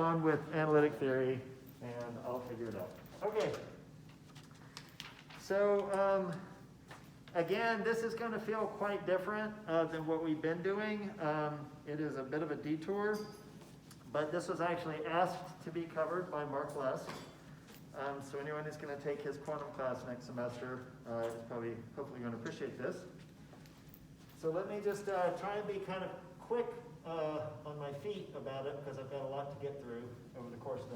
On with analytic theory, and I'll figure it out. Okay. So again, this is going to feel quite different than what we've been doing. It is a bit of a detour, but this was actually asked to be covered by Mark Lesk. So anyone who's going to take his quantum class next semester is probably, hopefully, going to appreciate this. So let me just try and be kind of quick on my feet about it, because I've got a lot to get through over the course of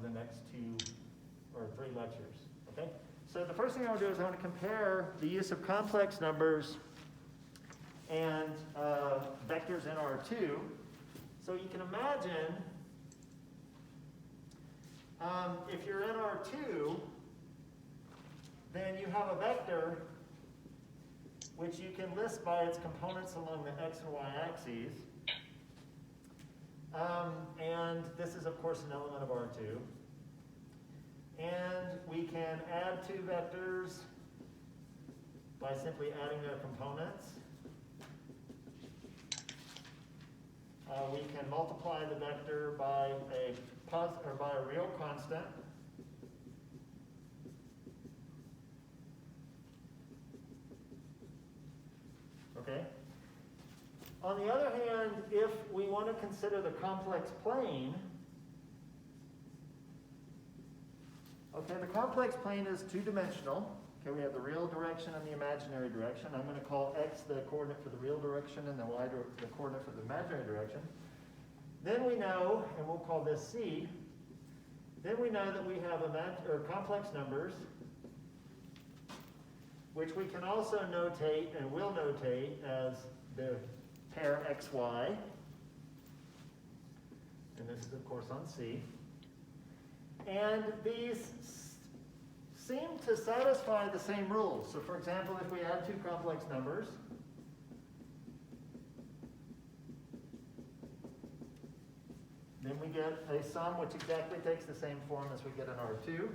the next two or three lectures. Okay. So the first thing I want to do is I want to compare the use of complex numbers and vectors in R2. So you can imagine if you're in R2, then you have a vector which you can list by its components along the x and y axes. And this is, of course, an element of R2. And we can add two vectors by simply adding their components. We can multiply the vector by a real constant. Okay. On the other hand, if we want to consider the complex plane, okay, the complex plane is two-dimensional. Okay, we have the real direction and the imaginary direction. I'm going to call x the coordinate for the real direction and the y the coordinate for the imaginary direction. Then we know, and we'll call this C, then we know that we have complex numbers, which we can also notate and will notate as the pair xy. And this is, of course, on C. And these seem to satisfy the same rules. So, for example, if we add two complex numbers, then we get a sum which exactly takes the same form as we get in R2.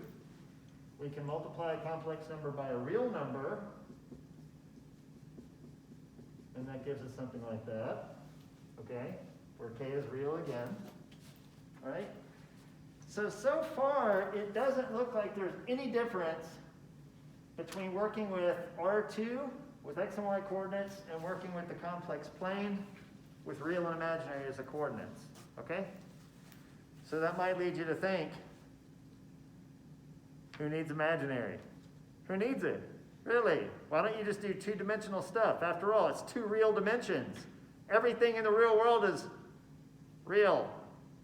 We can multiply a complex number by a real number, and that gives us something like that, okay, where k is real again, all right? So far, it doesn't look like there's any difference between working with R2, with x and y coordinates, and working with the complex plane with real and imaginary as the coordinates, okay? So that might lead you to think, who needs imaginary? Who needs it? Really? Why don't you just do two-dimensional stuff? After all, it's two real dimensions. Everything in the real world is real,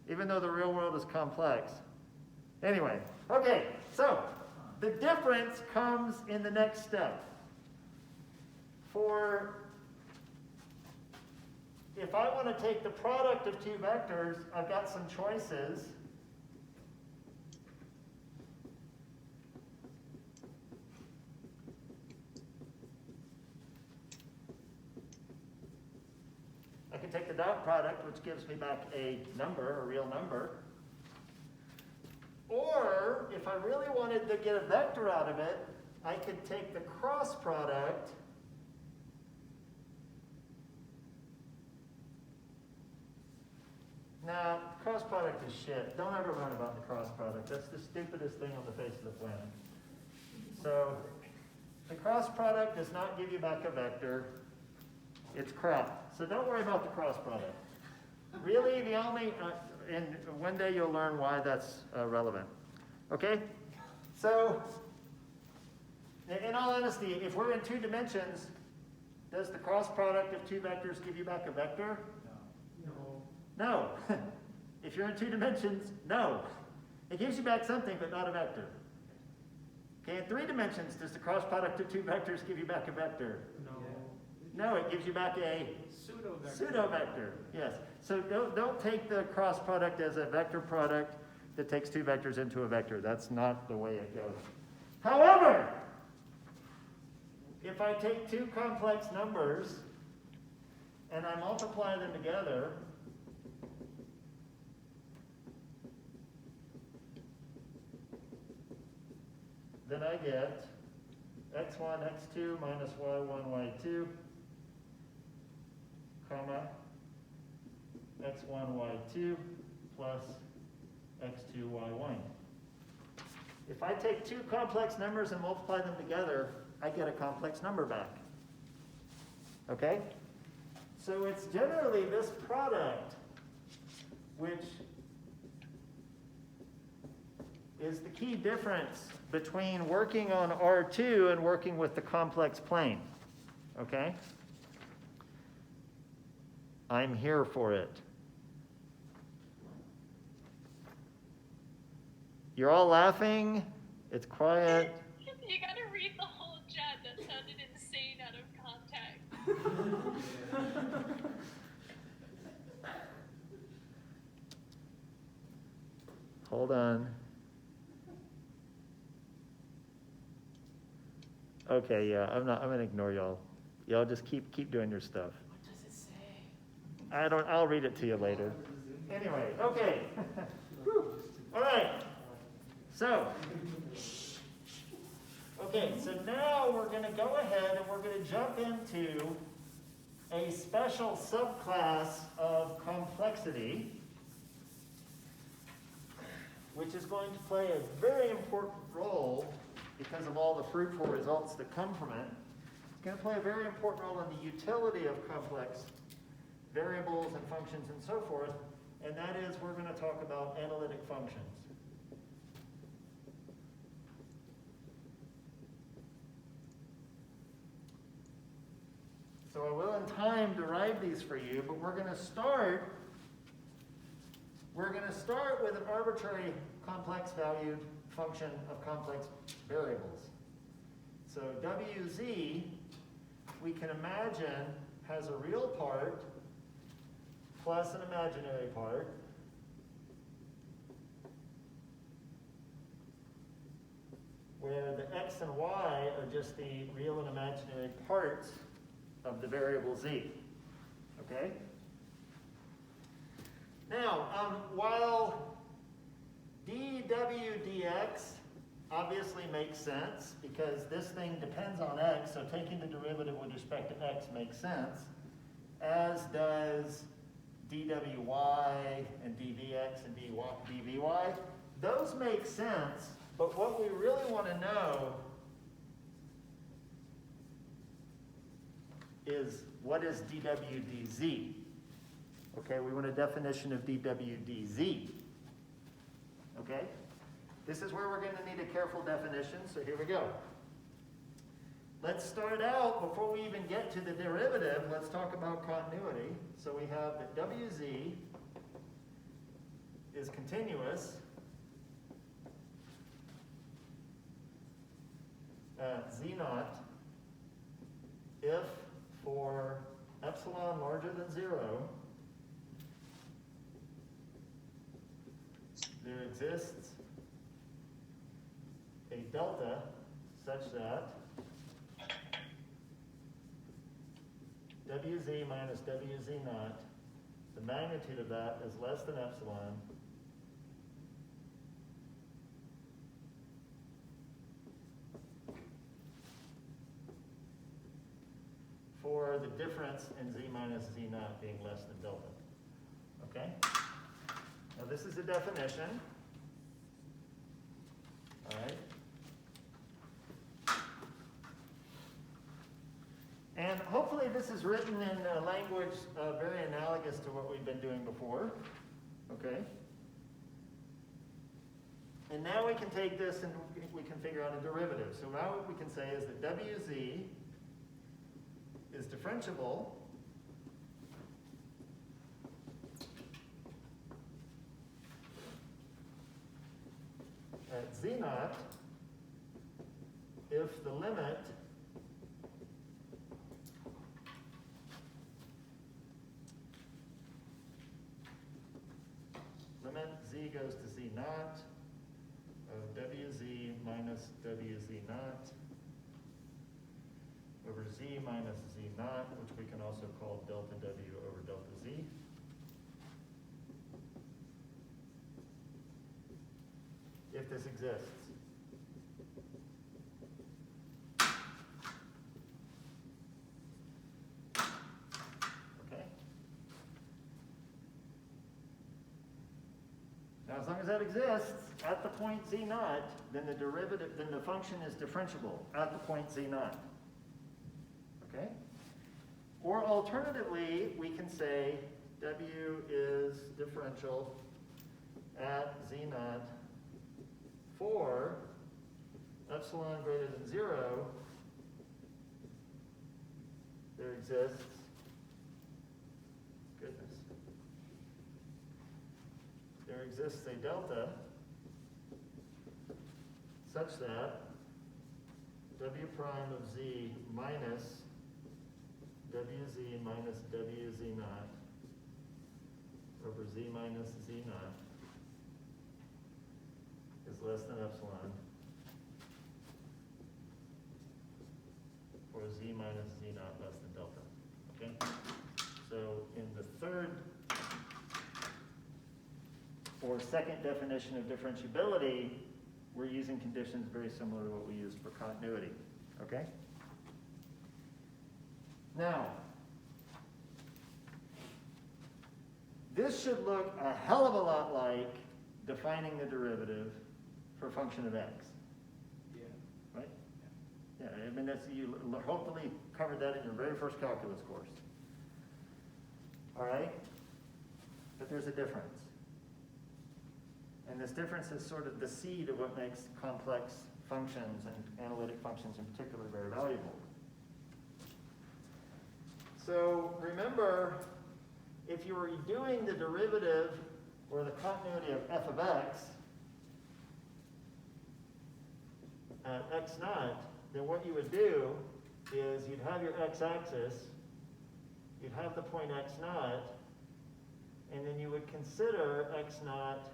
even though the real world is complex. Anyway, okay, so the difference comes in the next step. If I want to take the product of two vectors, I've got some choices. I can take the dot product, which gives me back a number, a real number. Or, if I really wanted to get a vector out of it, I could take the cross product Now, cross product is shit. Don't ever learn about the cross product. That's the stupidest thing on the face of the planet. So, the cross product does not give you back a vector. It's crap. So don't worry about the cross product. Really, the only, and one day you'll learn why that's relevant. Okay? So, in all honesty, if we're in two dimensions, does the cross product of two vectors give you back a vector? No. If you're in two dimensions, no. It gives you back something, but not a vector. Okay, in three dimensions, does the cross product of two vectors give you back a vector? No, it gives you back a pseudo-vector. Yes. So don't take the cross product as a vector product that takes two vectors into a vector. That's not the way it goes. However, if I take two complex numbers and I multiply them together, then I get x1, x2 minus y1, y2 comma, x1, y2 plus x2, y1. If I take two complex numbers and multiply them together, I get a complex number back. Okay? So it's generally this product which is the key difference between working on R2 and working with the complex plane. Okay? I'm here for it. You're all laughing. It's quiet. You gotta read the whole chat. That sounded insane out of context. Hold on. Okay, yeah, I'm gonna ignore y'all. Y'all just keep doing your stuff. What does it say? I'll read it to you later. Anyway, okay. All right. So, okay, so now we're going to go ahead and we're going to jump into a special subclass of complexity, which is going to play a very important role because of all the fruitful results that come from it. It's going to play a very important role in the utility of complex variables and functions and so forth, and that is we're going to talk about analytic functions. So I will in time derive these for you, but we're going to start with an arbitrary complex valued function of complex variables. So WZ, we can imagine, has a real part plus an imaginary part. Where the x and y are just the real and imaginary parts of the variable z. Okay? Now, while dw dx obviously makes sense because this thing depends on x, so taking the derivative with respect to x makes sense, as does dwy and dvx and dvy. Those make sense, but what we really want to know is what is dw dz? Okay, we want a definition of dw dz. Okay? This is where we're going to need a careful definition, so here we go. Let's start out, before we even get to the derivative, let's talk about continuity. So we have that wz is continuous at z naught if for epsilon larger than 0, there exists a delta such that wz minus wz naught, the magnitude of that is less than epsilon, for the difference in z minus z naught being less than delta. Okay? Now this is a definition. All right? And hopefully this is written in a language very analogous to what we've been doing before. Okay? And now we can take this and we can figure out a derivative. So now what we can say is that wz is differentiable at z naught if the limit z goes to z naught of wz minus wz naught over z minus z naught, which we can also call delta w over delta z. If this exists. Okay? as that exists at the point z naught, then the function is differentiable at the point z naught. Okay? Or alternatively, we can say w is differential at z naught for epsilon greater than 0. There exists, goodness, there exists a delta such that w prime of z minus wz minus wz naught over z minus z naught is less than epsilon for z minus z naught less than delta. Okay? So in the third or second definition of differentiability, we're using conditions very similar to what we used for continuity. Okay? Now, this should look a hell of a lot like defining the derivative for a function of x. Yeah. Right? Yeah, I mean, that's, you hopefully covered that in your very first calculus course. All right? But there's a difference. And this difference is sort of the seed of what makes complex functions and analytic functions in particular very valuable. So remember, if you were doing the derivative or the continuity of f of x at x naught, then what you would do is you'd have your x-axis, you'd have the point x naught, and then you would consider x naught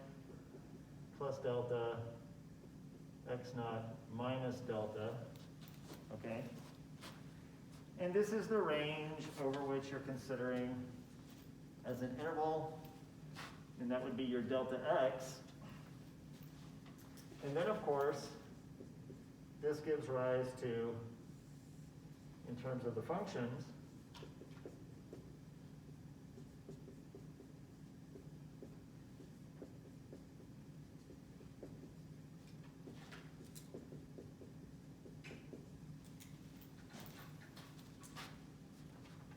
plus delta, x naught minus delta, okay? And this is the range over which you're considering as an interval, and that would be your delta x. And then, of course, this gives rise to, in terms of the functions,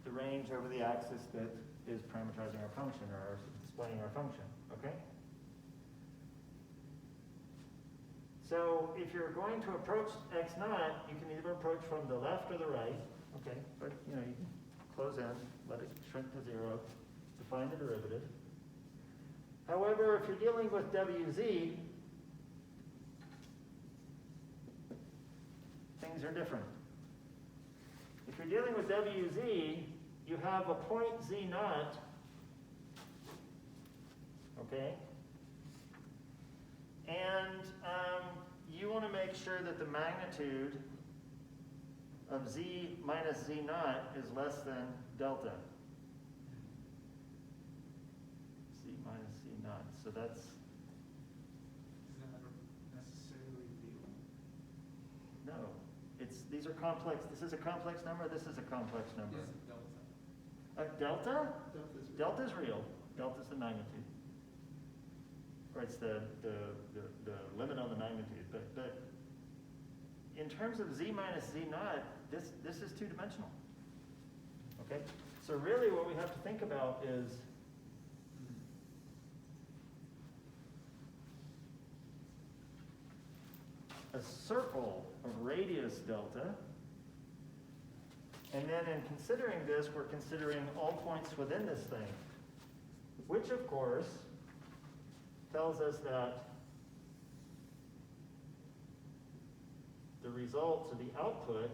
the range over the axis that is parameterizing our function or displaying our function, okay? So if you're going to approach x naught, you can either approach from the left or the right, okay? But you know, you can close in, let it shrink to 0, define the derivative. However, if you're dealing with wz, things are different. If you're dealing with wz, you have a point z naught, okay? And you want to make sure that the magnitude of z minus z naught is less than delta. Z minus z naught. So that's... Is that necessarily real? No. These are complex. This is a complex number. This is a complex number. Is it delta? Delta? Delta's real. Delta's the magnitude. Or it's the limit on the magnitude. But in terms of z minus z naught, this is two-dimensional. Okay? So really what we have to think about is a circle of radius delta. And then in considering this, we're considering all points within this thing, which of course tells us that the result, so the output,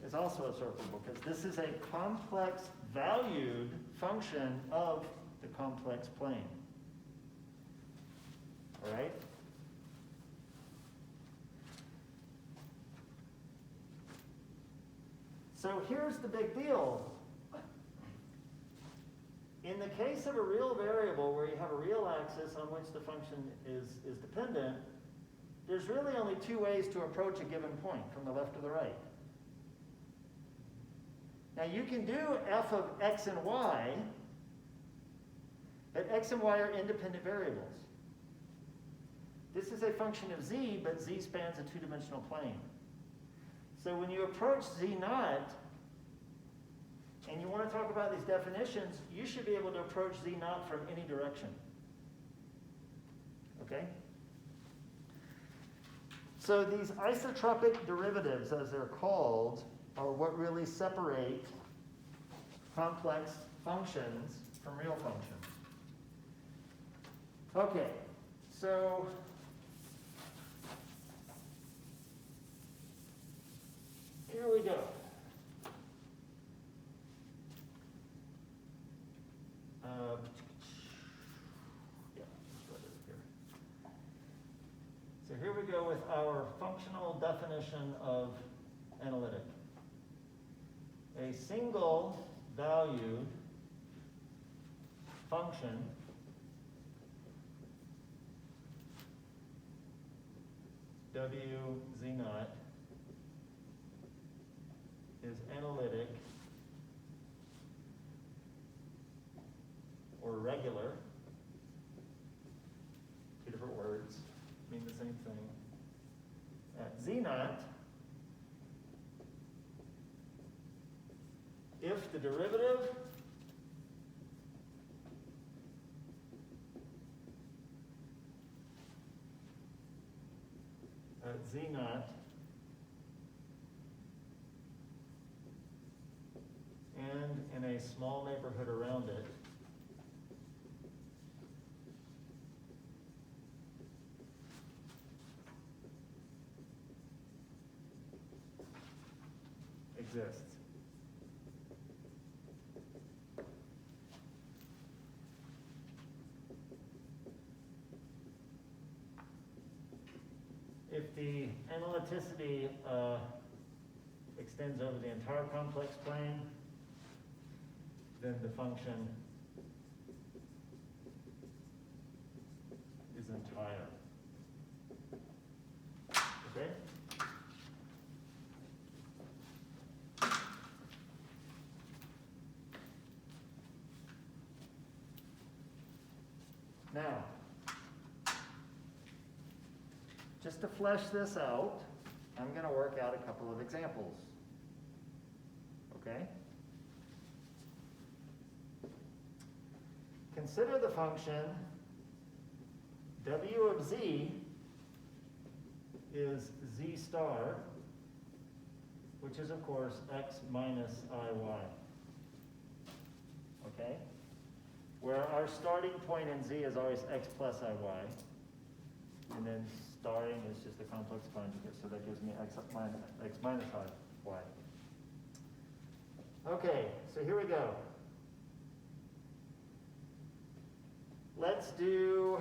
is also a circle because this is a complex valued function of the complex plane. All right? So here's the big deal. In the case of a real variable where you have a real axis on which the function is dependent, there's really only two ways to approach a given point, from the left to the right. Now you can do f of x and y X and y are independent variables. This is a function of z, but z spans a two-dimensional plane. So when you approach z naught, and you want to talk about these definitions, you should be able to approach z naught from any direction. Okay? So these isotropic derivatives, as they're called, are what really separate complex functions from real functions. Okay, so here we go. So here we go with our functional definition of analytic. A single valued function w z naught is analytic or regular. Two different words mean the same thing. At z naught, if the derivative at z naught and in a small neighborhood around it exists. If the analyticity extends over the entire complex plane, then the function is entire. Okay? Now, just to flesh this out, I'm going to work out a couple of examples. Okay? Consider the function w of z is z star, which is, of course, x minus iy. Okay? Where our starting point in z is always x plus iy. And then starring is just a complex conjugate, so that gives me x minus iy. Okay, so here we go. Let's do,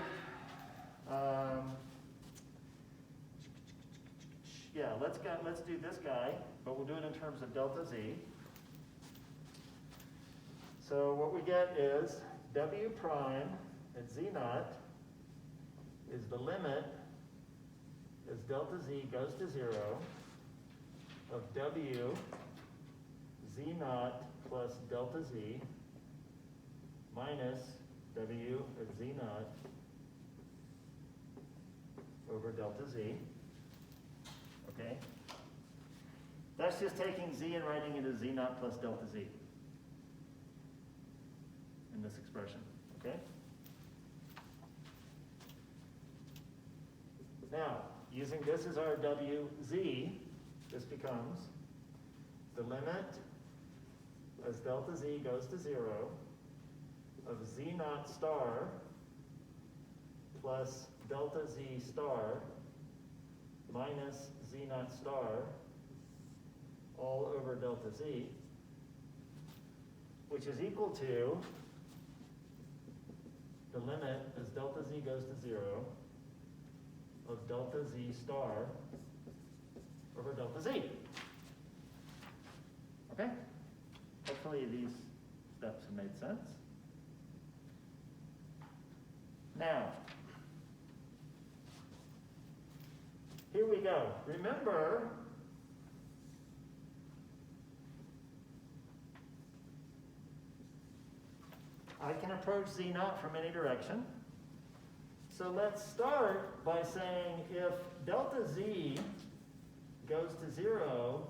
let's do this guy, but we'll do it in terms of delta z. So what we get is w prime at z naught is the limit as delta z goes to 0 of w z naught plus delta z minus w at z naught over delta z. Okay? That's just taking z and writing it as z naught plus delta z in this expression. Okay? Now, using this as our wz, this becomes the limit as delta z goes to 0 of z naught star plus delta z star minus z naught star all over delta z, which is equal to the limit as delta z goes to 0 of delta z star over delta z. Okay? Hopefully these steps have made sense. Now, here we go. Remember, I can approach z naught from any direction. So let's start by saying if delta z goes to 0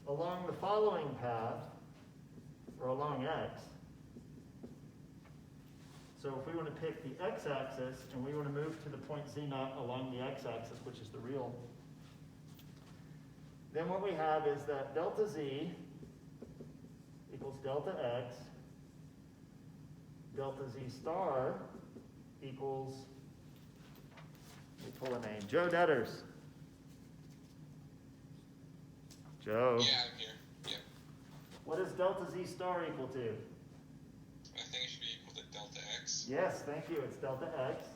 along the following path, or along x. So if we want to pick the x-axis and we want to move to the point z naught along the x-axis, which is the real, then what we have is that delta z equals delta x, delta z star equals, let me pull a name, Joe Detters. Joe. Yeah, I'm here. Yep. What does delta z star equal to? I think it should be equal to delta x. Yes, thank you. It's delta x.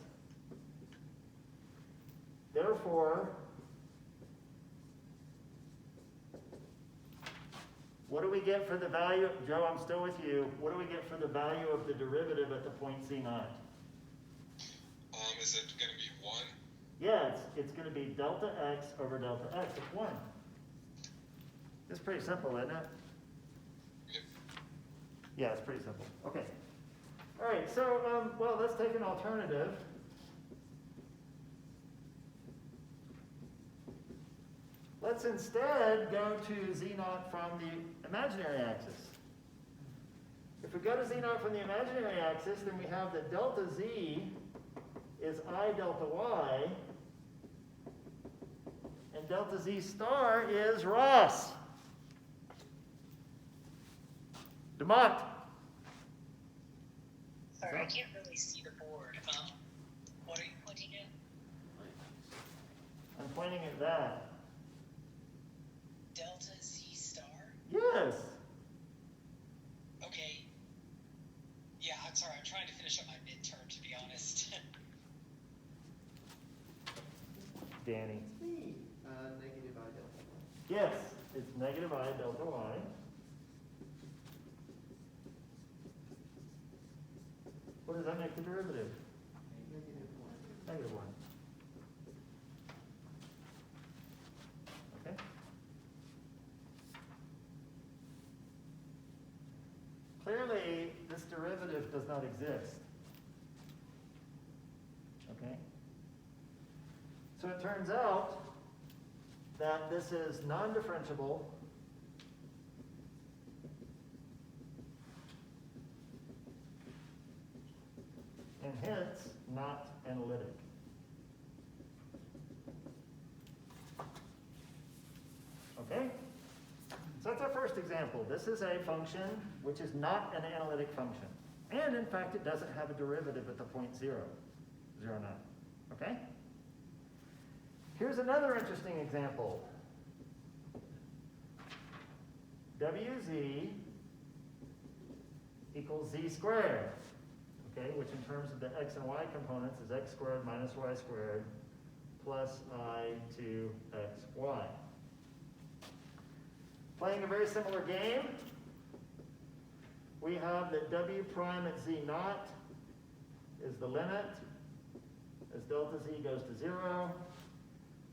Therefore, what do we get for the value? Joe, I'm still with you. What do we get for the value of the derivative at the point c naught? Is it going to be 1? Yeah, it's going to be delta x over delta x. It's 1. It's pretty simple, isn't it? Yep. Yeah, it's pretty simple. Okay. All right, so, well, let's take an alternative. Let's instead go to z naught from the imaginary axis. If we go to z naught from the imaginary axis, then we have that delta z is I delta y, and delta z star is Ross. DeMont. Sorry, I can't really see the board. What are you pointing at? I'm pointing at that. Delta Z star? Yes. Okay. Yeah, I'm sorry, I'm trying to finish up my midterm, to be honest. Danny. Negative I delta y. Yes, it's negative I delta y. What does that make the derivative? Negative 1. Negative 1. Okay. Clearly, this derivative does not exist. Okay? So it turns out that this is non-differentiable and hence not analytic. Okay? So that's our first example. This is a function which is not an analytic function. And in fact, it doesn't have a derivative at the point 0, 0, 9. Okay? Here's another interesting example. WZ equals z squared. Okay, which in terms of the x and y components is x squared minus y squared plus I to xy. Playing a very similar game, we have that w prime at z naught is the limit as delta z goes to 0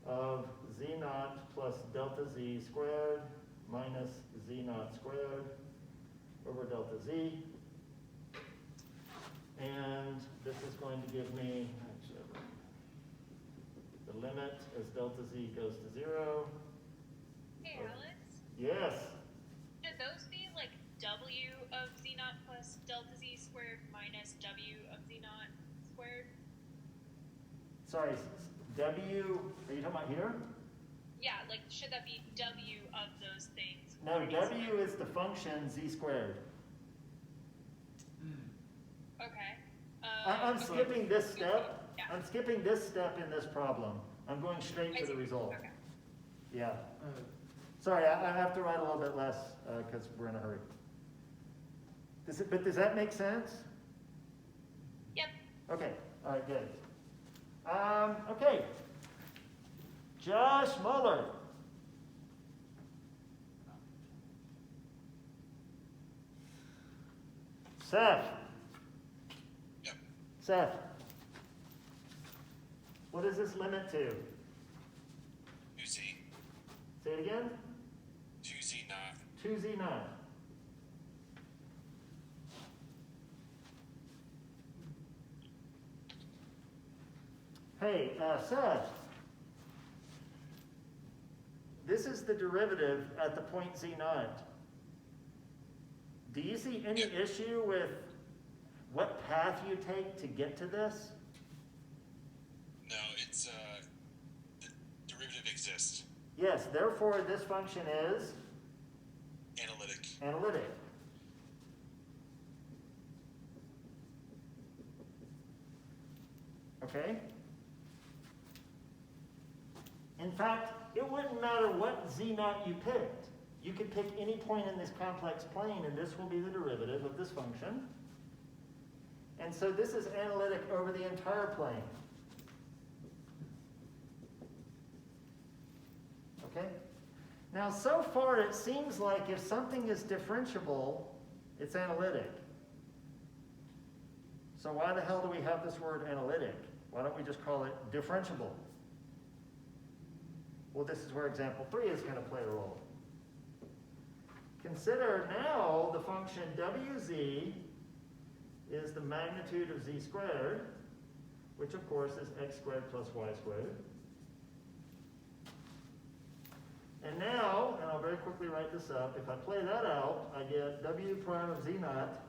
of z naught plus delta z squared minus z naught squared over delta z. And this is going to give me the limit as delta z goes to 0. Hey, Alex, Yes. should those be like w of z naught plus delta z squared minus w of z naught squared? Sorry, W, are you talking about here? Yeah, like should that be w of those things? No, or z W squared? is the function z squared. Okay. I'm okay. skipping this step. Yeah. I'm skipping this step in this problem. I'm going straight I to see. the result. Okay. Yeah. Sorry, I have to write a little bit less because we're in a hurry. But does that make sense? Yep. Okay, all right, good. Okay. Josh Muller. Seth. Yep. Seth. What is this limit to? 2z. Say it again? 2z naught. 2z naught. Hey, Seth, this is the derivative at the point z naught. Do you see any issue with what path you take to get to this? No, it's the derivative exists. Yes, therefore this function is Analytic. analytic. Okay? In fact, it wouldn't matter what z naught you picked. You could pick any point in this complex plane and this will be the derivative of this function. And so this is analytic over the entire plane. Okay? Now so far it seems like if something is differentiable, it's analytic. So why the hell do we have this word analytic? Why don't we just call it differentiable? Well, this is where example 3 is going to play a role. Consider now the function wz is the magnitude of z squared, which of course is x squared plus y squared. And now, and I'll very quickly write this up, if I play that out, I get w prime of z naught,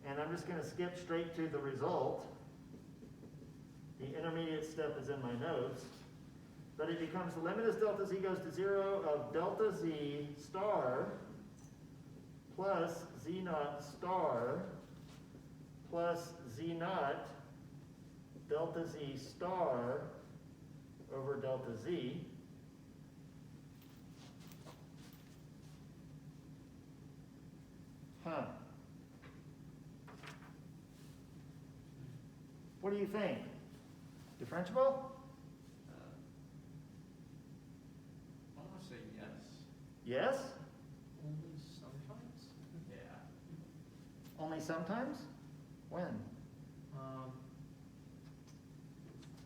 and I'm just going to skip straight to the result. The intermediate step is in my notes. But it becomes the limit as delta z goes to 0 of delta z star plus z naught star plus z naught delta z star over delta z. Huh. What do you think? Differentiable? I want to say yes. Yes? Only sometimes? Yeah. Only sometimes? When?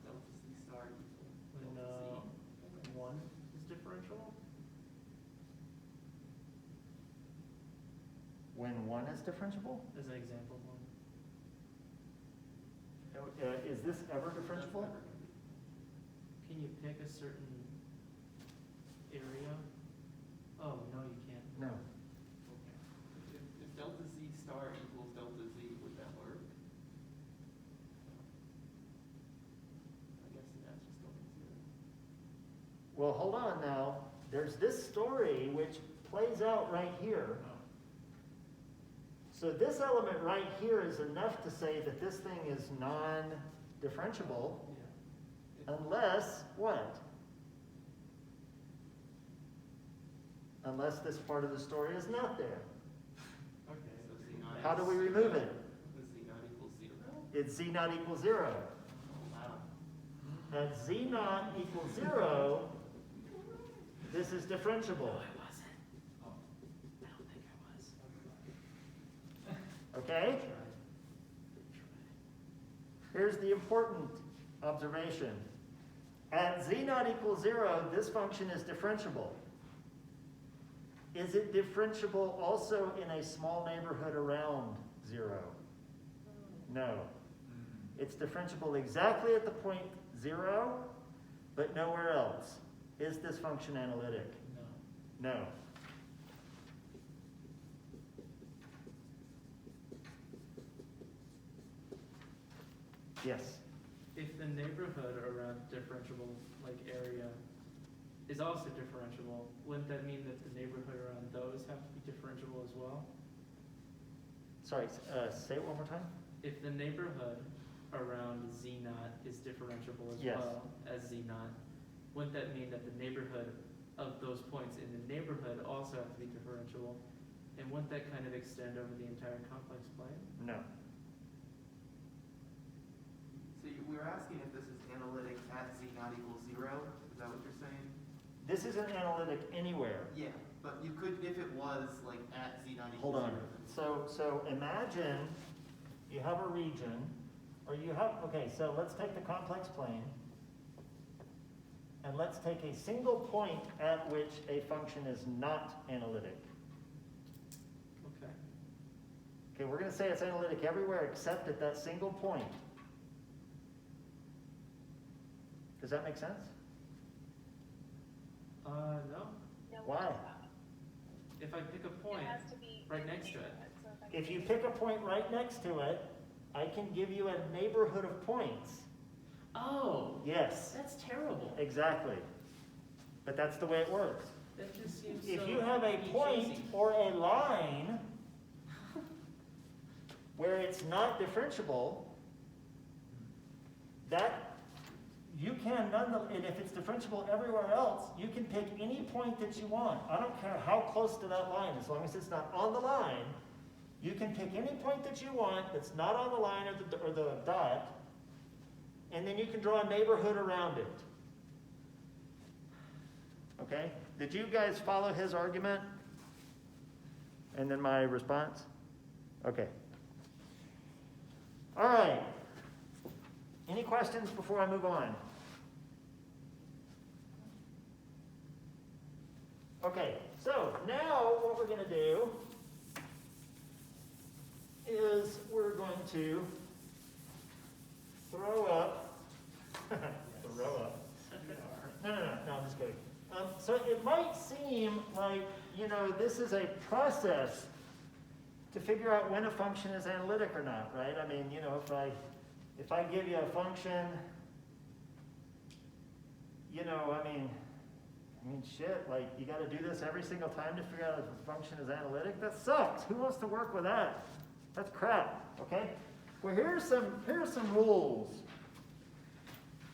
Delta z star equal when 1 is differential? When 1 is differentiable? As an example, 1. Is this ever differentiable? Can you pick a certain area? Oh, no, you can't. No. Okay. If delta z star equals delta z, would that work? I guess that's just going to 0. Well, hold on now. There's this story which plays out right here. So this element right here is enough to say that this thing is non-differentiable, Yeah. unless what? Unless this part of the story is not there. Okay, so z naught. How do we remove it? Z naught equals 0? It's z naught equals 0. Oh, wow. At z naught equals 0, this is differentiable. Okay? Here's the important observation. At z naught equals 0, this function is differentiable. Is it differentiable also in a small neighborhood around 0? No. It's differentiable exactly at the point 0, but nowhere else. Is this function analytic? No. No. Yes. If the neighborhood around differentiable like area is also differentiable, wouldn't that mean that the neighborhood around those have to be differentiable as well? Sorry, say it one more time. If the neighborhood around z naught is differentiable as Yes. well as z naught, wouldn't that mean that the neighborhood of those points in the neighborhood also have to be differentiable? And wouldn't that kind of extend over the entire complex plane? No. So we were asking if this is analytic at z naught equals 0. Is that what you're saying? This isn't analytic anywhere. Yeah, but you could, if it was like at z naught Hold equals on. 0. So imagine you have a region, or you have, okay, so let's take the complex plane, and let's take a single point at which a function is not analytic. Okay. Okay, we're going to say it's analytic everywhere except at that single point. Does that make sense? No. No, Why? what is that? If I pick a It point has to be right in the next to it. neighborhood, so I If you can- pick a point right next to it, I can give you a neighborhood of points. Oh, Yes, that's terrible. exactly. But that's the way it works. That just seems so. If you have a point cheesy. or a line where it's not differentiable, that you can and if it's differentiable everywhere else, you can pick any point that you want. I don't care how close to that line, as long as it's not on the line, you can pick any point that you want that's not on the line or the dot, and then you can draw a neighborhood around it. Okay? Did you guys follow his argument? And then my response? Okay. All right. Any questions before I move on? Okay, so now what we're going to do is we're going to throw up. Throw up. No, I'm just kidding. So it might seem like, this is a process to figure out when a function is analytic or not, right? I mean, if I give you a function, shit, like, you got to do this every single time to figure out if a function is analytic? That sucks. Who wants to work with that? That's crap, okay? Well, here's some rules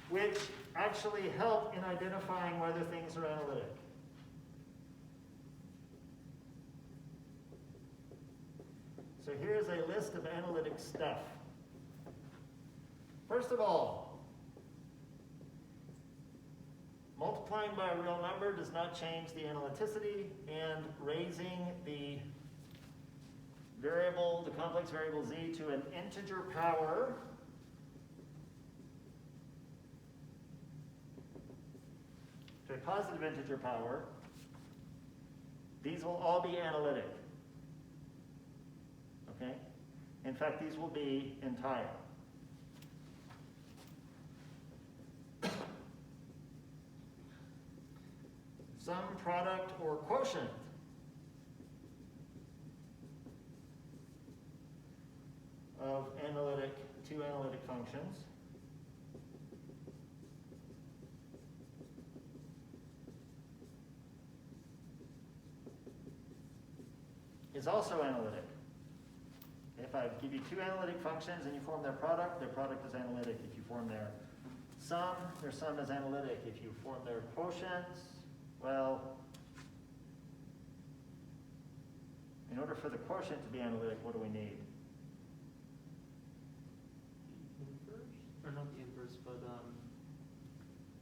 which actually help in identifying whether things are analytic. So here's a list of analytic stuff. First of all, multiplying by a real number does not change the analyticity, and raising the complex variable z to an integer power to a positive integer power, these will all be analytic. Okay? In fact, these will be entire. Sum, product, or quotient of two analytic functions is also analytic. If I give you two analytic functions and you form their product is analytic. If you form their sum is analytic. If you form their quotients, well, in order for the quotient to be analytic, what do we need? The inverse? Or not the inverse, but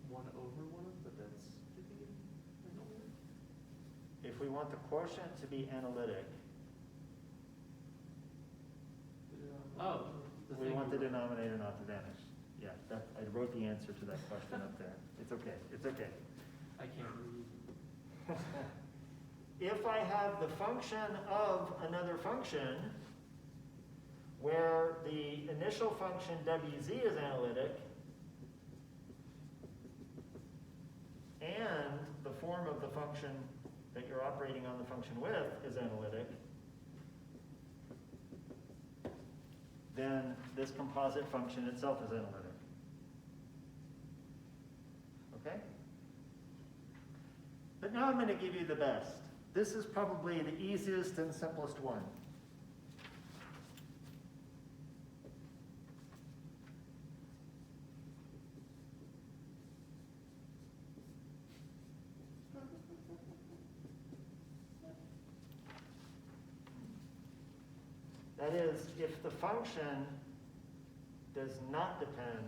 1 over 1 of, but that's defeated. If we want the quotient to be analytic, we want the denominator not to vanish. Yeah, I wrote the answer to that question up there. It's okay. It's okay. I can't read. If I have the function of another function where the initial function wz is analytic and the form of the function that you're operating on the function with is analytic, then this composite function itself is analytic. Okay? But now I'm going to give you the best. This is probably the easiest and simplest one. That is, if the function does not depend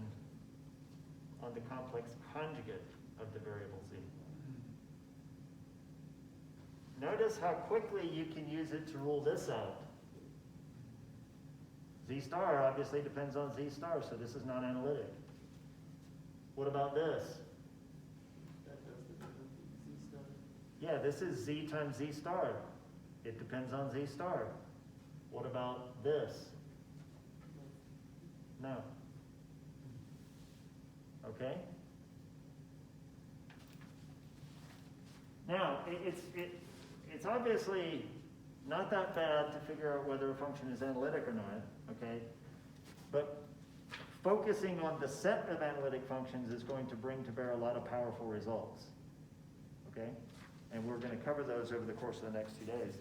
on the complex conjugate of the variable z. Notice how quickly you can use it to rule this out. Z star obviously depends on Z star, so this is not analytic. What about this? That does depend on Z star. Yeah, this is Z times Z star. It depends on Z star. What about this? No. Okay? it's obviously not that bad to figure out whether a function is analytic or not, okay? But focusing on the set of analytic functions is going to bring to bear a lot of powerful results, okay? And we're going to cover those over the course of the next 2 days.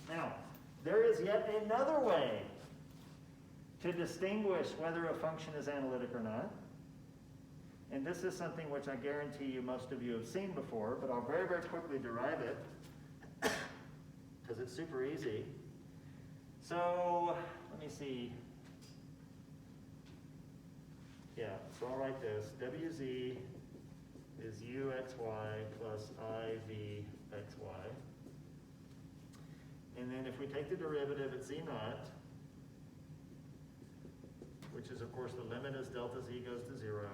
Now, there is yet another way to distinguish whether a function is analytic or not. And this is something which I guarantee you most of you have seen before, but I'll very, very quickly derive it because it's super easy. So let me see. Yeah, so I'll write this. WZ is uxy plus ivxy. And then if we take the derivative at z naught, which is of course the limit as delta z goes to 0,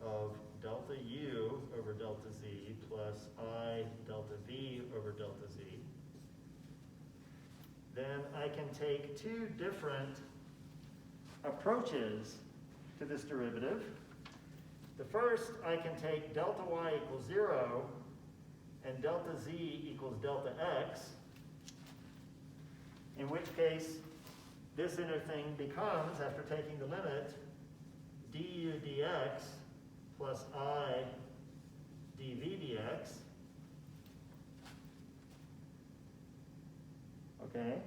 of delta u over delta z plus I delta v over delta z, then I can take two different approaches to this derivative. The first, I can take delta y equals 0 and delta z equals delta x, in which case this inner thing becomes, after taking the limit, du dx plus I dv dx. Okay?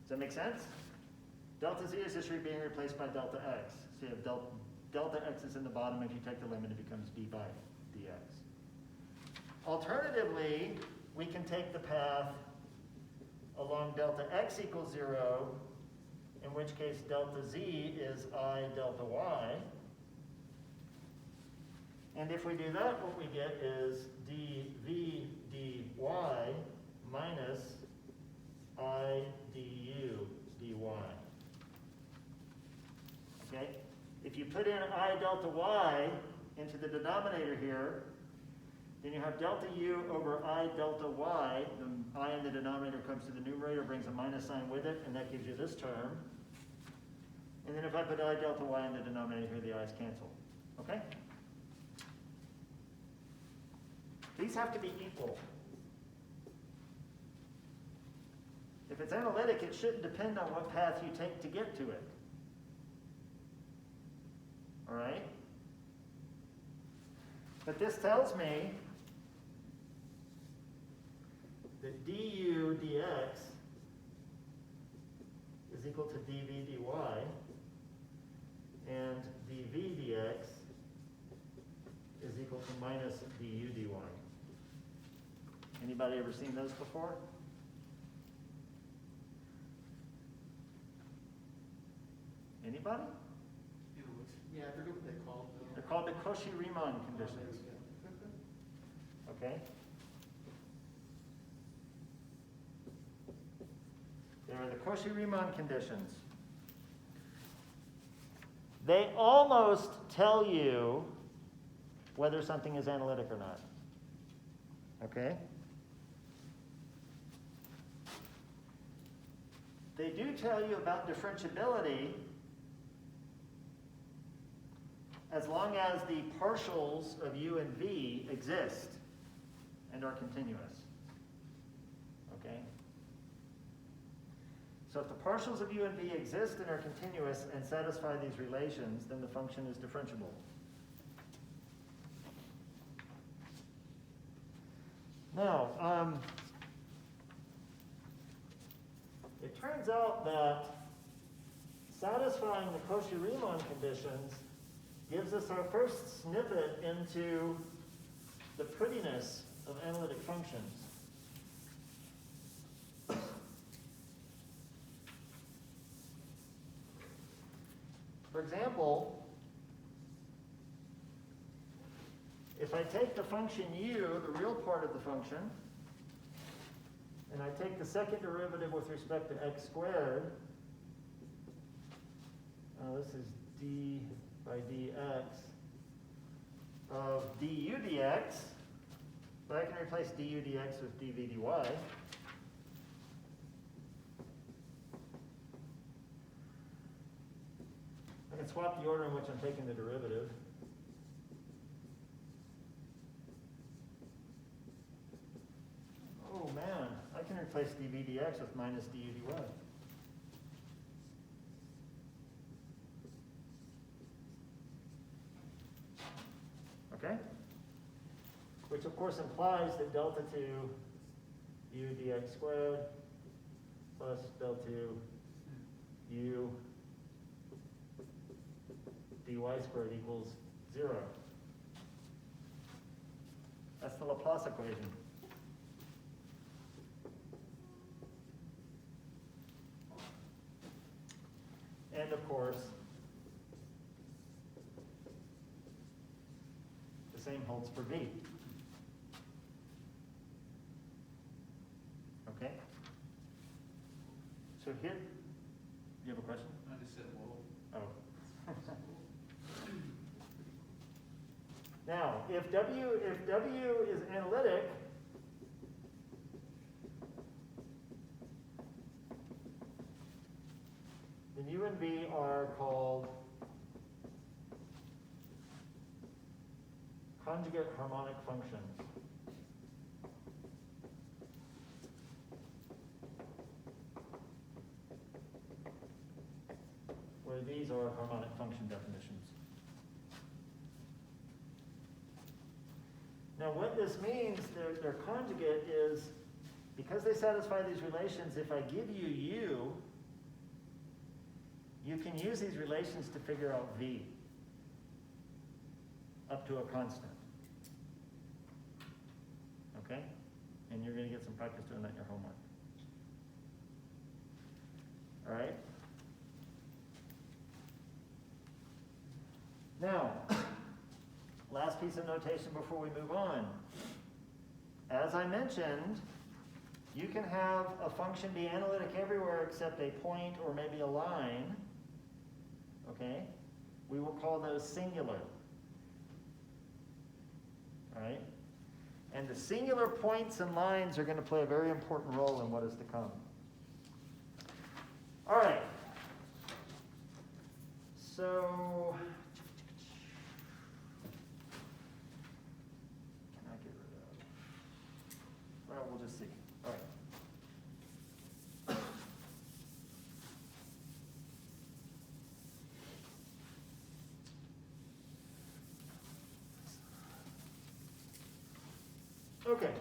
Does that make sense? Delta z is just being replaced by delta x. So you have delta x is in the bottom. If you take the limit, it becomes d by dx. Alternatively, we can take the path along delta x equals 0, in which case delta z is I delta y. And if we do that, what we get is dv dy minus I du dy. Okay? If you put in I delta y into the denominator here, then you have delta u over I delta y. The I in the denominator comes to the numerator, brings a minus sign with it, and that gives you this term. And then if I put I delta y in the denominator here, the i's cancel. Okay? These have to be equal. If it's analytic, it shouldn't depend on what path you take to get to it. All right? But this tells me that du dx is equal to dv dy, and dv dx is equal to minus du dy. Anybody ever seen those before? Anybody? Yeah, I forget what they're called. They're called the Koshi-Riemann conditions. Okay? They are the Koshi-Riemann conditions. They almost tell you whether something is analytic or not. Okay? They do tell you about differentiability as long as the partials of u and v exist and are continuous. Okay? So if the partials of u and v exist and are continuous and satisfy these relations, then the function is differentiable. Now, it turns out that satisfying the Cauchy-Riemann conditions gives us our first snippet into the prettiness of analytic functions. For example, if I take the function u, the real part of the function, and I take the second derivative with respect to x squared, this is d by dx of du dx, but I can replace du dx with dv dy. I can swap the order in which I'm taking the derivative. replace dv dx with minus du dy. Okay? Which of course implies that delta 2 u dx squared plus delta 2 u dy squared equals 0. That's the Laplace equation. And of course, the same holds for v. Okay? So here, you have a question? I just said, whoa. Oh. Now, if W is analytic, then U and V are called conjugate harmonic functions. Where these are harmonic function definitions. Now what this means, their conjugate is, because they satisfy these relations, if I give you U, you can use these relations to figure out V up to a constant. Okay? And you're going to get some practice doing that in your homework. All right? Now, last piece of notation before we move on. As I mentioned, you can have a function be analytic everywhere except a point or maybe a line. Okay? We will call those singular. All right? And the singular points and lines are going to play a very important role in what is to come. All right. So, can I get rid of? Well, we'll just see. All right. Okay.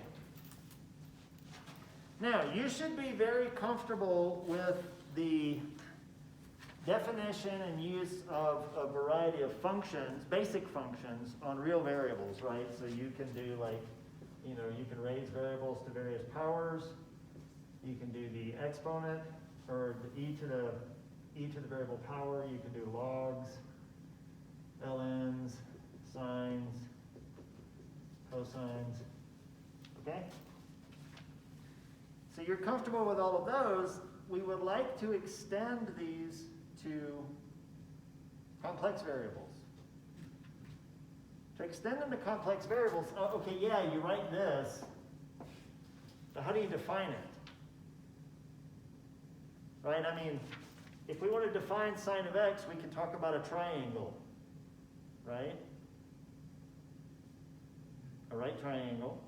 Now, you should be very comfortable with the definition and use of a variety of functions, basic functions, on real variables, right? So you can do like, you can raise variables to various powers. You can do the exponent, or the e to the variable power. You can do logs, ln's, sines, cosines. Okay? So you're comfortable with all of those. We would like to extend these to complex variables. To extend them to complex variables, okay, yeah, you write this, but how do you define it? Right? I mean, if we want to define sine of x, we can talk about a triangle, right? A right triangle.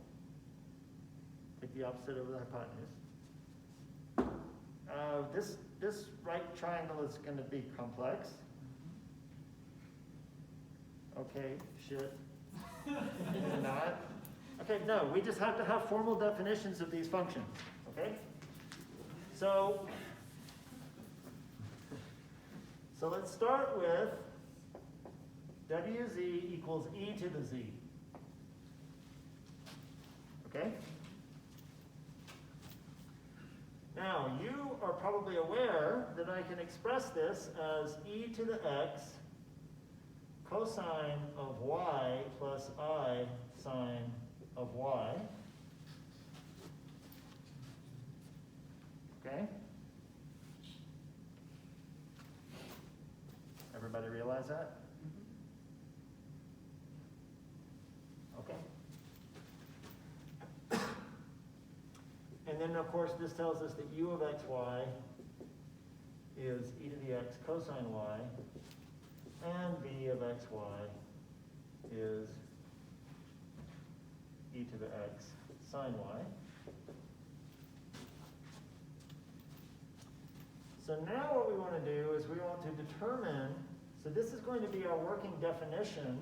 Take the opposite over the hypotenuse. This right triangle is going to be complex. Okay, shit. Is it not? Okay, no, we just have to have formal definitions of these functions, okay? So let's start with wz equals e to the z. Okay? Now, you are probably aware that I can express this as e to the x cosine of y plus I sine of y. Okay? Everybody realize that? Okay. And then, of course, this tells us that u of xy is e to the x cosine y, and v of xy is e to the x sine y. So now what we want to do is we want to determine, so this is going to be our working definition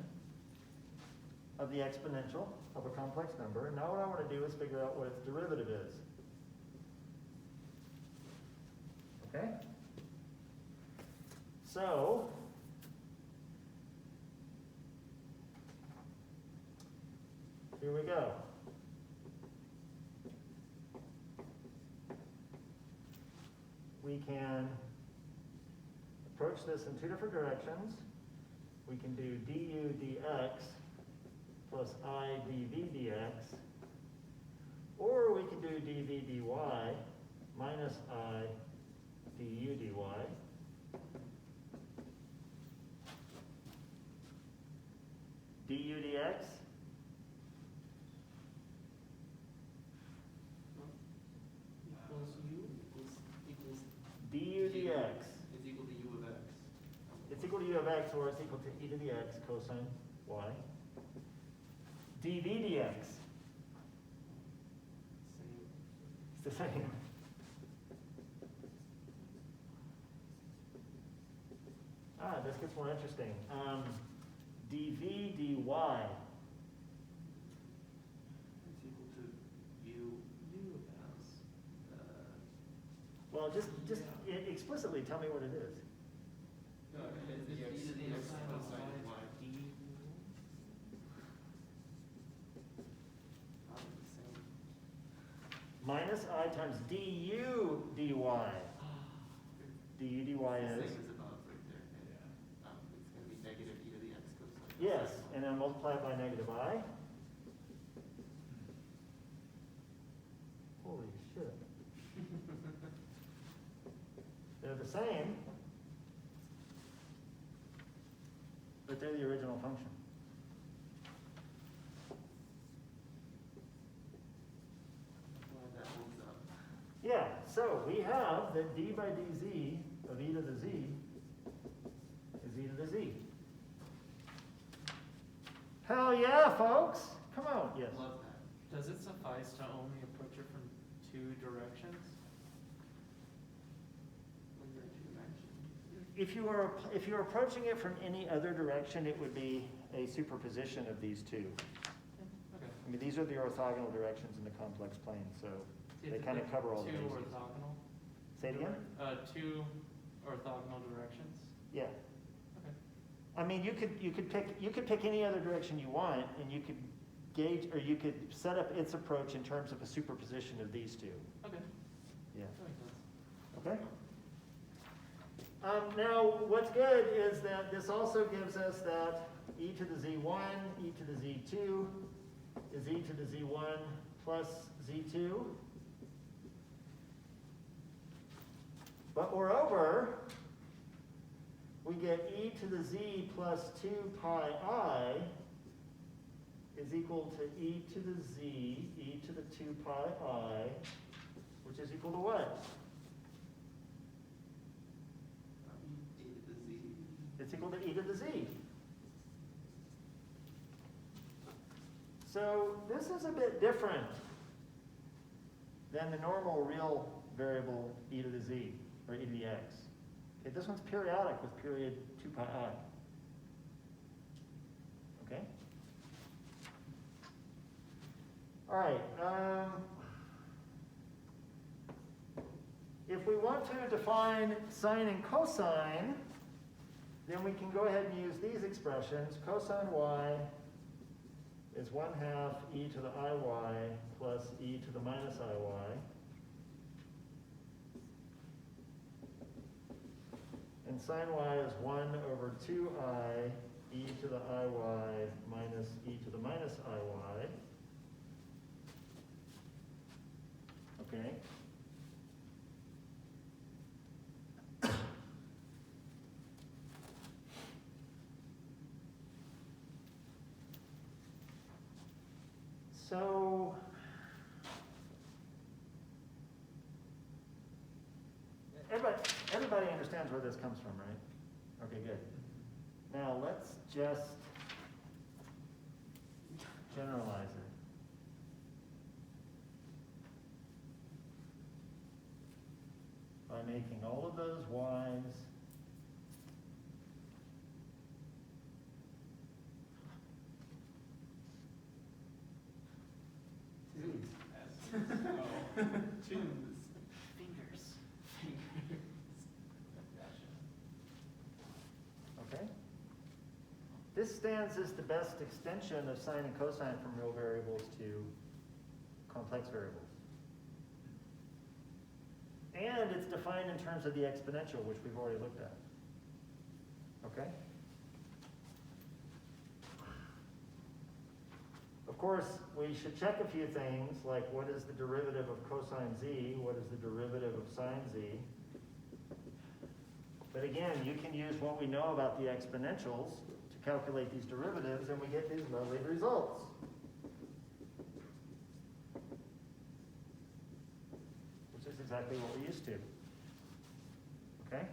of the exponential of a complex number. And now what I want to do is figure out what its derivative is. Okay? So, here we go. We can approach this in two different directions. We can do du dx plus I dv dx, or we can do dv dy minus I du dy. Du dx Equals u equals du dx. Is equal to u of x. It's equal to u of x, or it's equal to e to the x cosine y. dv dx. same. It's the same. This gets more interesting. Dv dy. It's equal to u. U of x. Well, just explicitly tell me what it is. No, it's e to the x cosine y. Probably the same. Minus I times du dy. Du dy It's the is? same as above right there. It's going to be negative e to the x cosine. Yes, and then multiply it by negative I. Holy shit. They're the same, but they're the original function. Glad that holds up. Yeah, so we have that d by dz of e to the z is e to the z. Hell yeah, folks! Come on, yes. Love that. Does it suffice to only approach it from two directions? When you're in two dimensions. If you're approaching it from any other direction, it would be a superposition of these two. Okay. I mean, these are the orthogonal directions in the complex plane, so they Is kind it of cover all the two bases. orthogonal? Say it again? Two orthogonal directions? Yeah. Okay. I mean, you could pick any other direction you want, and you could gauge, or you could set up its approach in terms of a superposition of these two. Okay. Yeah. That makes sense. Okay? Now, what's good is that this also gives us that e to the z1, e to the z2 is e to the z1 plus z2. But moreover, we get e to the z plus 2 pi I is equal to e to the z, e to the 2 pi I, which is equal to what? E to the z. It's equal to e to the z. So this is a bit different than the normal real variable e to the z, or e to the x. Okay, this one's periodic with period 2 pi I. Okay? All right. If we want to define sine and cosine, then we can go ahead and use these expressions. Cosine y is 1/2 e to the iy plus e to the minus iy. And sine y is 1/2i e to the iy minus e to the minus iy. Okay? So, everybody understands where this comes from, right? Okay, good. Now let's just generalize it. By making all of those y's Tunes. Fingers. okay? This stands as the best extension of sine and cosine from real variables to complex variables. And it's defined in terms of the exponential, which we've already looked at. Okay? Of course, we should check a few things, like what is the derivative of cosine z, what is the derivative of sine z. But again, you can use what we know about the exponentials to calculate these derivatives, and we get these lovely results. Which is exactly what we're used to. Okay?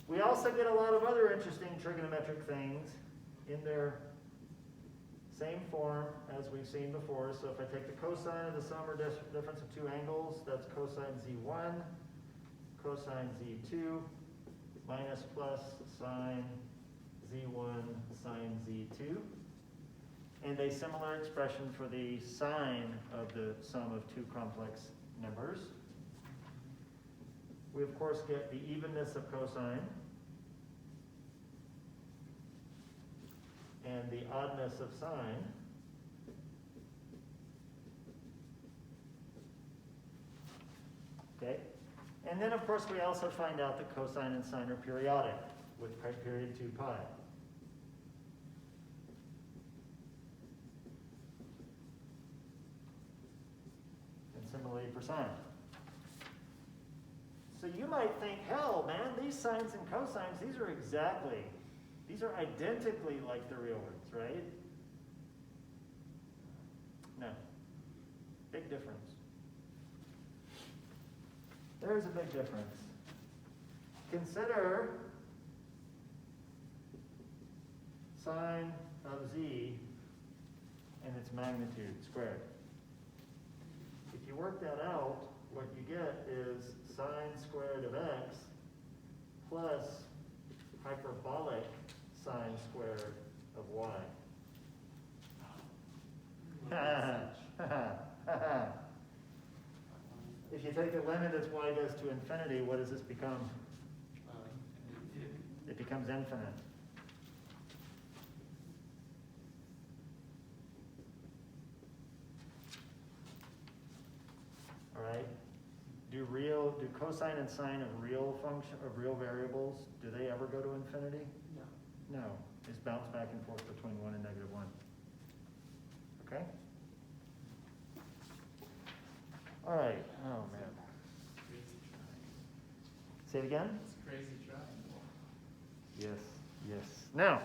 We also get a lot of other interesting trigonometric things in their same form as we've seen before. So if I take the cosine of the sum or difference of two angles, that's cosine z1, cosine z2, minus plus sine z1, sine z2. And a similar expression for the sine of the sum of two complex numbers. We of course get the evenness of cosine and the oddness of sine. Okay? And then of course we also find out that cosine and sine are periodic with period 2 pi. And similarly for sine. So you might think, hell man, these sines and cosines, these are identically like the real ones, right? No. Big difference. There's a big difference. Consider sine of z and its magnitude squared. If you work that out, what you get is sine squared of x plus hyperbolic sine squared of y. If you take a limit as y goes to infinity, what does this become? It becomes infinite. All right. Do cosine and sine of real variables, do they ever go to infinity? No. No. It's bounced back and forth between 1 and -1. Okay? All right. Oh, man. Say it again? It's a crazy triangle. Yes. Yes. Now,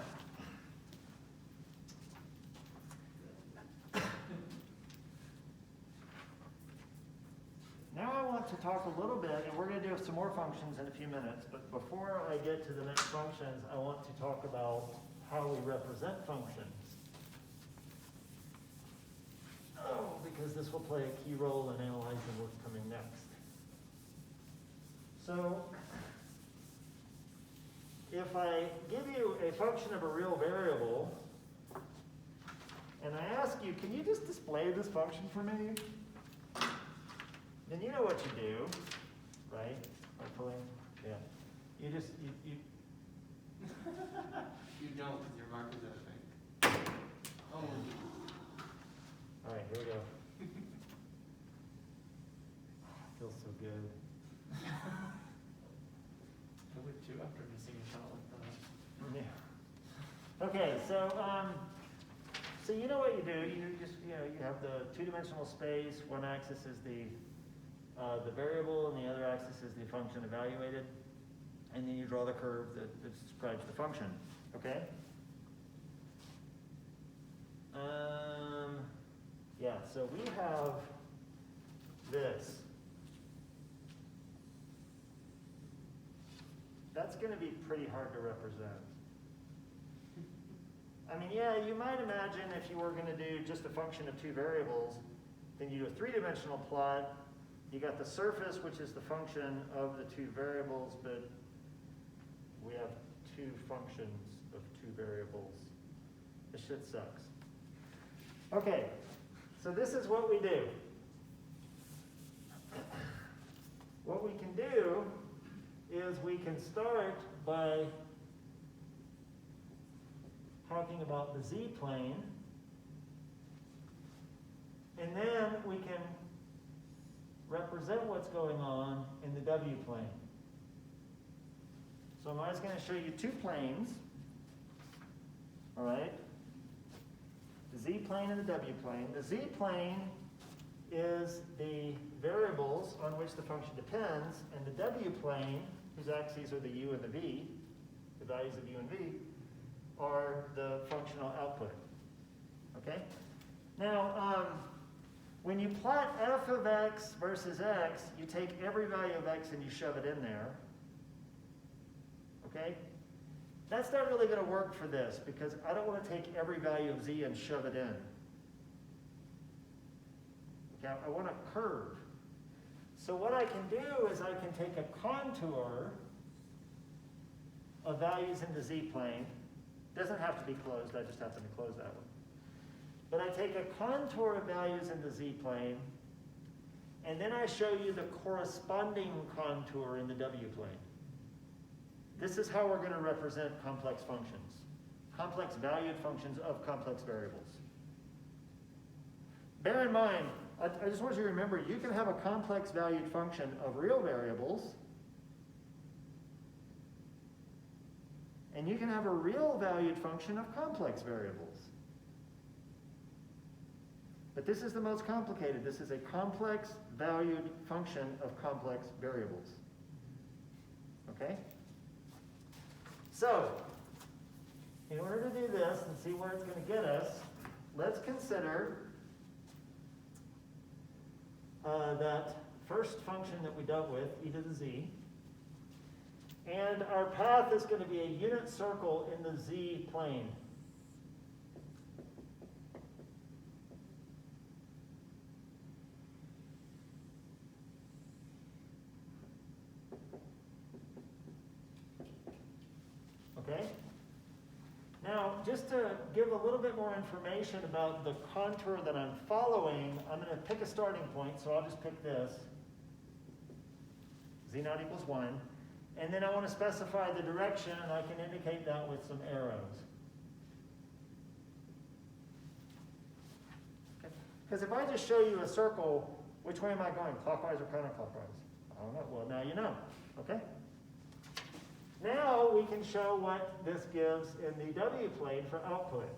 I want to talk a little bit, and we're going to do some more functions in a few minutes, but before I get to the next functions, I want to talk about how we represent functions. Oh, because this will play a key role in analyzing what's coming next. So, if I give you a function of a real variable, and I ask you, can you just display this function for me? Then you know what you do, right? Hopefully, yeah. You You don't, because your mark is everything. Oh. all right, here we go. Feels so good. I would too after missing a shot like that. Yeah. Okay, so you know what you do. You have the two-dimensional space. One axis is the variable, and the other axis is the function evaluated. And then you draw the curve that describes the function. Okay? Yeah, so we have this. That's going to be pretty hard to represent. I mean, yeah, you might imagine if you were going to do just a function of two variables, then you do a three-dimensional plot, You got the surface, which is the function of the two variables, but we have two functions of two variables. This shit sucks. Okay, so this is what we do. What we can do is we can start by talking about the z-plane, and then we can represent what's going on in the w-plane. So I'm always going to show you two planes, all right? The z-plane and the w-plane. The z-plane is the variables on which the function depends, and the w-plane, whose axes are the u and the v, the values of u and v, are the functional output. Okay? Now, when you plot f of x versus x, you take every value of x and you shove it in there. Okay? That's not really going to work for this because I don't want to take every value of z and shove it in. Okay? I want a curve. So what I can do is I can take a contour of values in the z-plane. Doesn't have to be closed, I just happen to close that one. But I take a contour of values in the z-plane, and then I show you the corresponding contour in the w-plane. This is how we're going to represent complex functions. Complex valued functions of complex variables. Bear in mind, I just want you to remember, you can have a complex valued function of real variables, and you can have a real valued function of complex variables. But this is the most complicated. This is a complex valued function of complex variables. Okay? So, in order to do this and see where it's going to get us, let's consider that first function that we dealt with, e to the z. And our path is going to be a unit circle in the z-plane. Okay? Now, just to give a little bit more information about the contour that I'm following, I'm going to pick a starting point, so I'll just pick this. Z naught equals 1. And then I want to specify the direction, and I can indicate that with some arrows. Because if I just show you a circle, which way am I going? Clockwise or counterclockwise? I don't know. Well, now you know. Okay? Now we can show what this gives in the w-plane for output.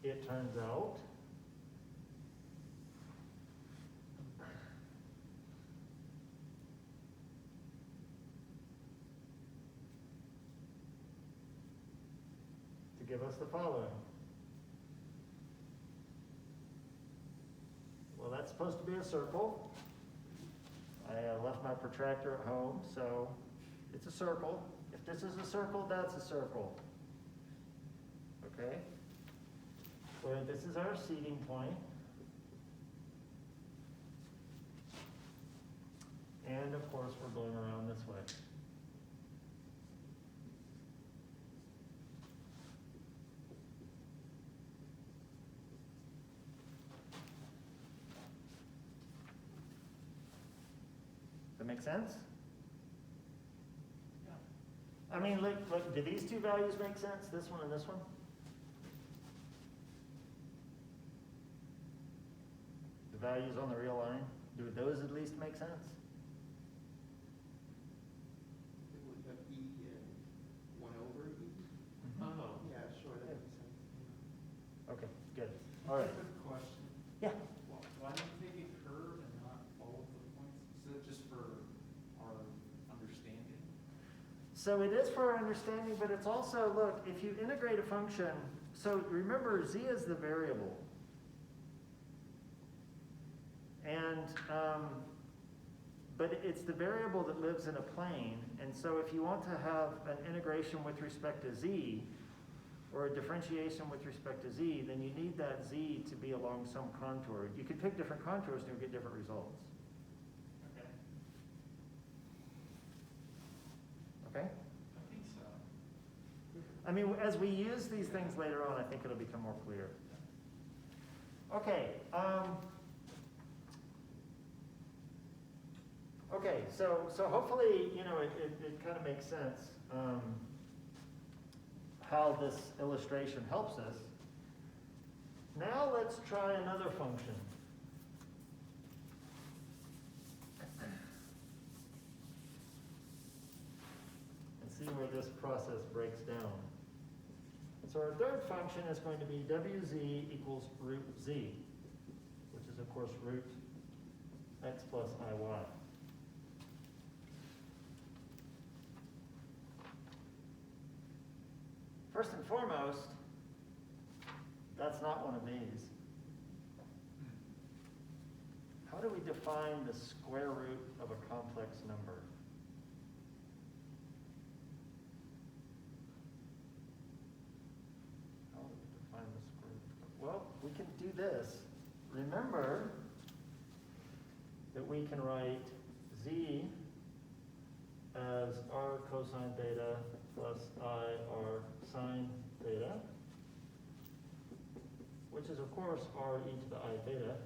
It turns out to give us the following. Well, that's supposed to be a circle. I left my protractor at home, so it's a circle. If this is a circle, that's a circle. Okay? Where this is our seeding point. And of course, we're going around this way. Make sense? Yeah. I mean, look, do these two values make sense? This one and this one? The values on the real line, do those at least make sense? We have E and 1 over E. Oh. Yeah, sure, that makes sense. Okay, good. All right. Quick question. Yeah. Why don't you take a curve and not all of the points? Is it just for our understanding? So it is for our understanding, but it's also, look, if you integrate a function, so remember z is the variable. And, but it's the variable that lives in a plane, and so if you want to have an integration with respect to z, or a differentiation with respect to z, then you need that z to be along some contour. You could pick different contours and you'll get different results. Okay. Okay? I think so. I mean, as we use these things later on, I think it'll become more clear. Okay. Okay, so hopefully, you know, it kind of makes sense how this illustration helps us. Now let's try another function. And see where this process breaks down. So our third function is going to be wz equals root z, which is of course root x plus iy. First and foremost, that's not one of these. How do we define the square root of a complex number? How do we define the square root? Well, we can do this. Remember that we can write z as r cosine theta plus I r sine theta, which is of course r e to the I theta.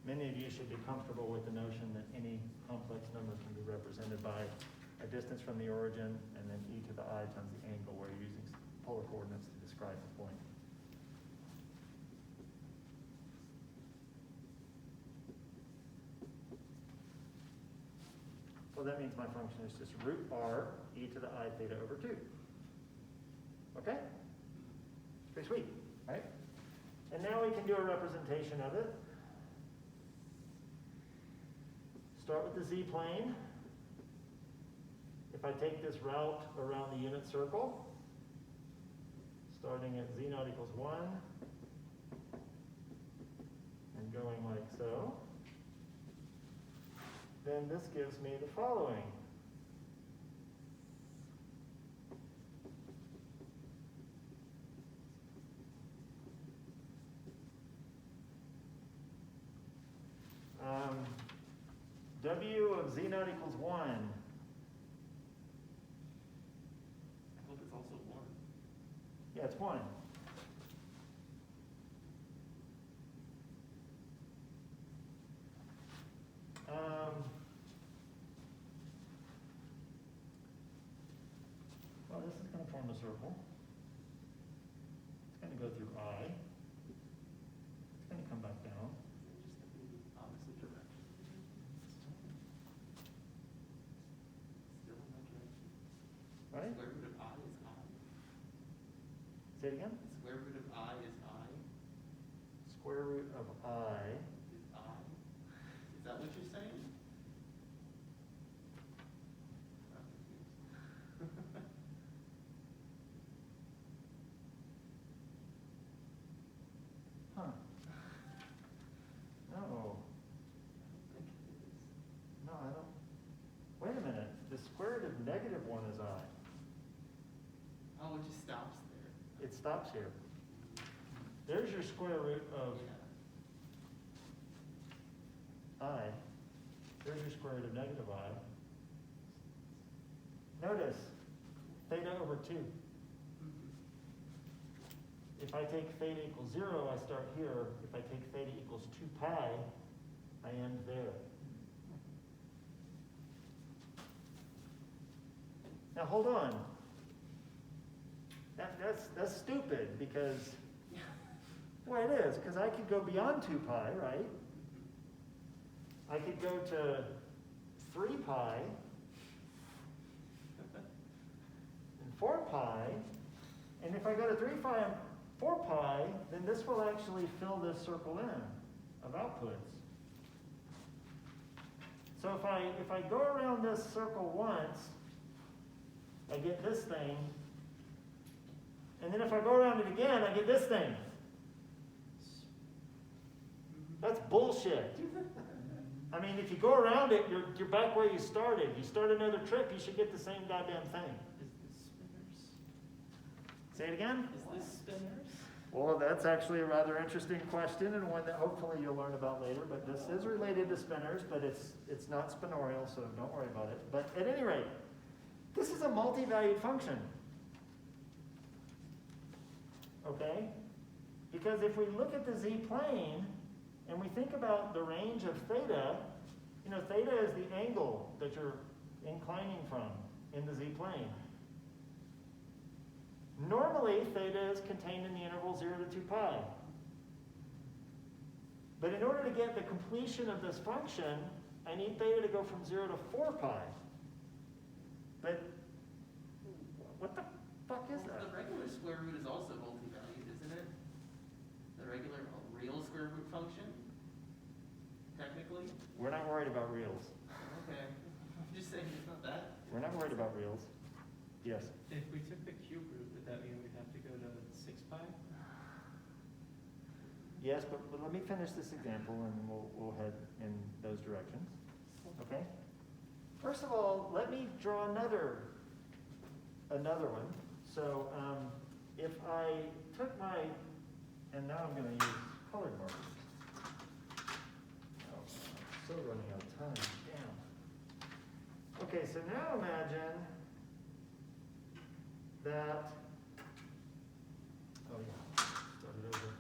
Many of you should be comfortable with the notion that any complex number can be represented by a distance from the origin and then e to the I times the angle, where you're using polar coordinates to describe the point. So that means my function is just root r e to the I theta over 2. Okay? Pretty sweet, right? And now we can do a representation of it. Start with the z-plane. If I take this route around the unit circle, starting at z naught equals 1, and going like so, then this gives me the following. W of z naught equals 1. I hope it's also 1. Yeah, it's 1. Well, this is going to form a circle. It's going to go through I. It's going to come back down. Opposite direction. Still in that direction. Right? Square root of I is I. Say it again. Square root of I is I. Square root of I. Is I. Is that what you're saying? I'm confused. Huh. No. I think it is. No, I don't. Wait a minute. The square root of negative 1 is I. Oh, it just stops there. It stops here. There's your square root of Yeah. I. There's your square root of negative I. Notice, theta over 2. If I take theta equals 0, I start here. If I take theta equals 2 pi, I end there. Now hold on. That's stupid because, well, it is, because I could go beyond 2 pi, right? I could go to 3 pi and 4 pi, and if I go to 3 pi and 4 pi, then this will actually fill this circle in of outputs. So if I go around this circle once, I get this thing, and then if I go around it again, I get this thing. That's bullshit. I mean, if you go around it, you're back where you started. You start another trip, you should get the same goddamn thing. Is the spinners Say it again? Is this spinors? Well, that's actually a rather interesting question and one that hopefully you'll learn about later, but this is related to spinors, but it's not spinorial, so don't worry about it. But at any rate, this is a multi-valued function. Okay? Because if we look at the z-plane and we think about the range of theta, you know, theta is the angle that you're inclining from in the z-plane. Normally, theta is contained in the interval 0 to 2 pi. But in order to get the completion of this function, I need theta to go from 0 to 4 pi. But what the fuck is that? The regular square root is also multi-valued, isn't it? The regular real square root function? Technically? We're not worried about reals. Okay. I'm just saying it's not that. We're not worried about reals. Yes. If we took the cube root, would that mean we'd have to go to 6 pi? Yes, but let me finish this example and we'll head in those directions. Okay? First of all, let me draw another one. So if I took my, and now I'm going to use colored markers. Oh, I'm so running out of time. Damn. Okay, so now imagine that, oh yeah, start it over.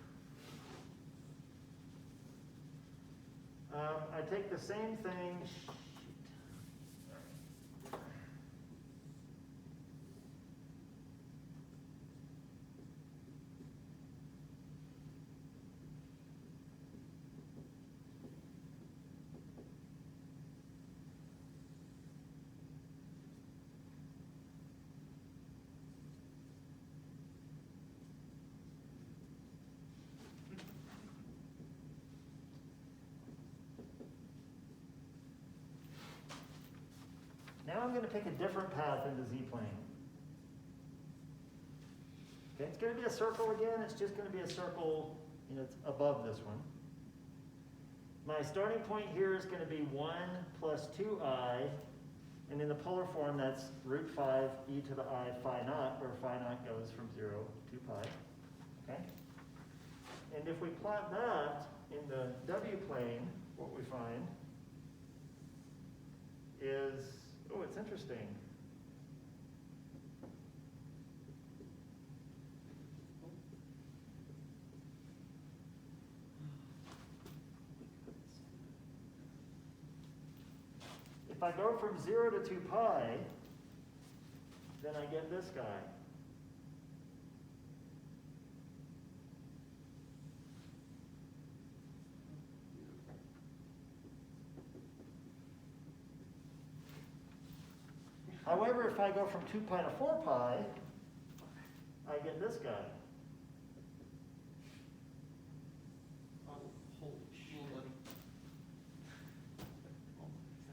I take the same thing, now I'm going to pick a different path in the z-plane. Okay, it's going to be a circle again. It's just going to be a circle, you know, it's above this one. My starting point here is going to be 1 plus 2i, and in the polar form that's root 5 e to the I phi naught, where phi naught goes from 0 to 2 pi. Okay? And if we plot that in the w plane, what we find is, oh, it's interesting. If I go from 0 to 2 pi, then I get this guy. However, if I go from 2 pi to 4 pi, I get this guy. Oh, holy shit. Oh my god.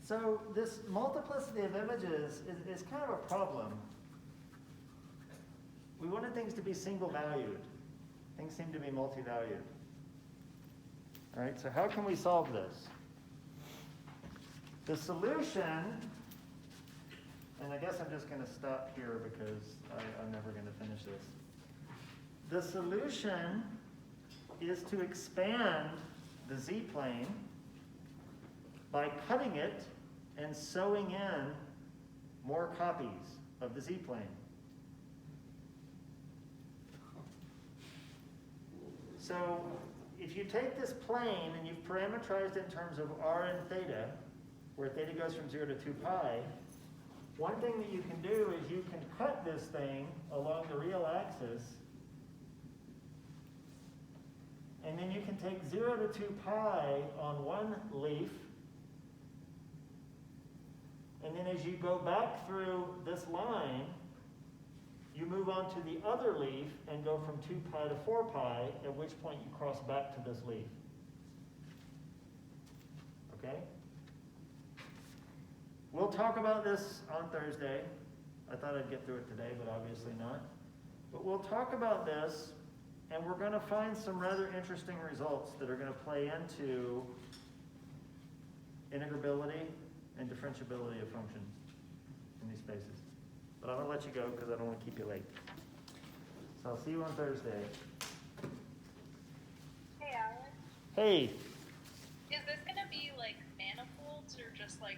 So this multiplicity of images is kind of a problem. We wanted things to be single valued. Things seem to be multi-valued. All right, so how can we solve this? The solution, and I guess I'm just going to stop here because I'm never going to finish this. The solution is to expand the z-plane by cutting it and sewing in more copies of the z-plane. So if you take this plane and you've parameterized in terms of r and theta, where theta goes from 0 to 2 pi, one thing that you can do is you can cut this thing along the real axis, and then you can take 0 to 2 pi on one leaf, and then as you go back through this line, you move on to the other leaf and go from 2 pi to 4 pi, at which point you cross back to this leaf. Okay? We'll talk about this on Thursday. I thought I'd get through it today, but obviously not. But we'll talk about this, and we're going to find some rather interesting results that are going to play into integrability and differentiability of functions in these spaces. But I'm gonna let you go because I don't want to keep you late. So I'll see you on Thursday. Hey, Alan. Hey, Is this gonna be like manifolds or just like